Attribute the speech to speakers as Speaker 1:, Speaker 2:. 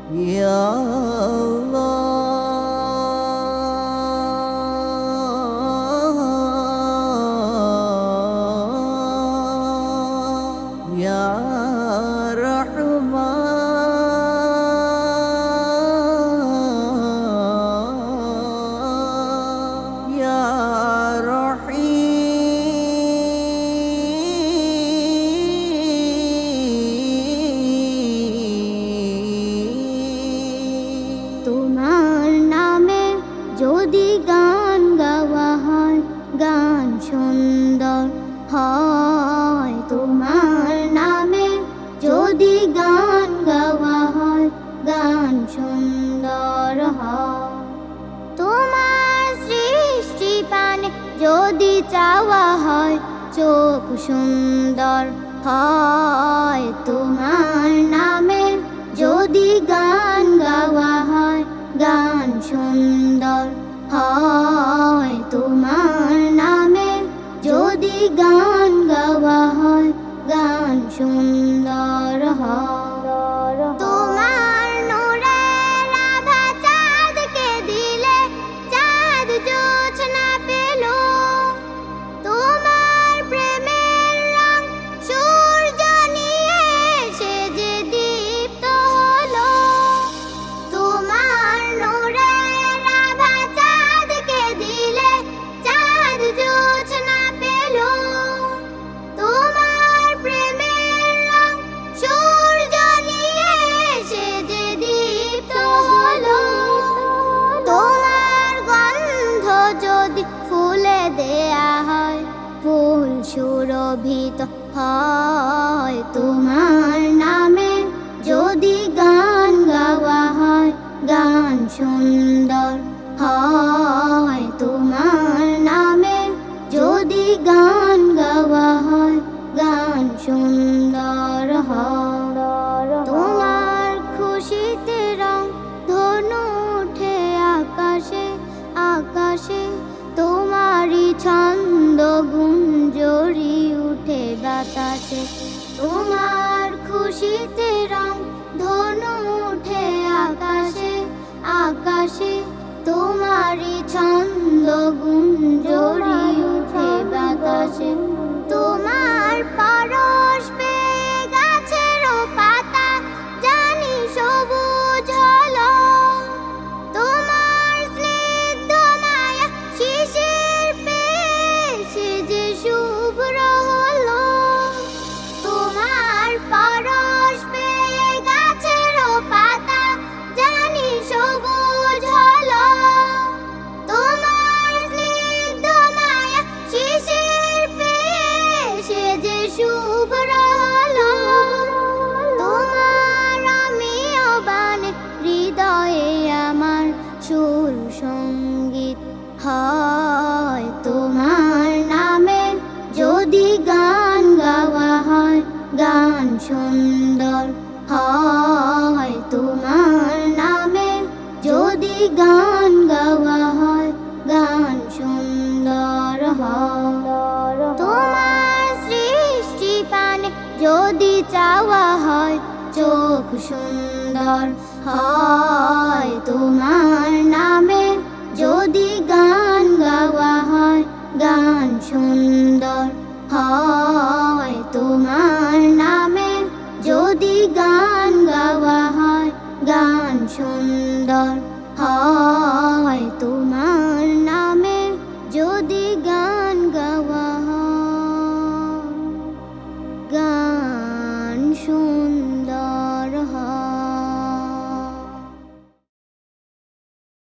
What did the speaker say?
Speaker 1: ইয়া আল্লাহ, ইয়া রহমান, ইয়া
Speaker 2: তোমার নামে যদি গান গাওয়া হয়, গান সুন্দর হয়। তোমার নামে যদি গান গাওয়া হয়, গান সুন্দর হয়। তোমার সৃষ্টি পানে যদি চাওয়া হয়, চোখ সুন্দর হয়। তোমার নামে যদি গান গাওয়া হয়, গান সুন্দর হয়। তোমার নামে যদি গান গাওয়া হয়, গান সুন্দর হয়। তোমার নূরের আভা চাঁদকে দিলে, চাঁদ জোছনা পেল। তোমার প্রেমের রং সূর্য নিয়ে এসে যে দীপ্ত হলো। তোমার নূরের আভা চাঁদকে দিলে, চাঁদ জোছনা পেল। তোমার প্রেমের রং সূর্য নিয়ে এসে যে দীপ্ত হলো। তোমার গন্ধ যদি ফুলে দেয়া হয়, ফুল সুরভিত হয়। তোমার নামে যদি গান গাওয়া হয়, গান সুন্দর হয়। তোমার নামে যদি গান গাওয়া হয়, গান সুন্দর হয়। তোমার খুশিতে রং ধনু উঠে আকাশে, আকাশে তোমারই ছন্দ গুঞ্জরি উঠে বাতাসে। তোমার খুশিতে রং ধনু উঠে আকাশে, আকাশে তোমারই ছন্দ গুঞ্জরি উঠে বাতাসে। তোমার পরশ পেয়ে গাছেরও পাতা জানি সবুজ হলো। তোমার স্নিগ্ধ মায়া শিশির পেয়ে সে যে শুভ্র হলো। তোমার পরশ পেয়ে গাছেরও পাতা জানি সবুজ হলো। তোমার স্নিগ্ধ মায়া শিশির পেয়ে সে যে শুভ্র হলো। তোমার আমিও বানে হৃদয়ে আমার সুর সঙ্গীত হয়। তোমার নামে যদি গান গাওয়া হয়, গান সুন্দর হয়। তোমার নামে যদি গান গাওয়া হয়, গান সুন্দর হয়। তোমার সৃষ্টি পানে যদি চাওয়া হয়, চোখ সুন্দর হয়। তোমার নামে যদি গান গাওয়া হয়, গান সুন্দর হয়। তোমার নামে যদি গান গাওয়া হয়, গান সুন্দর হয়।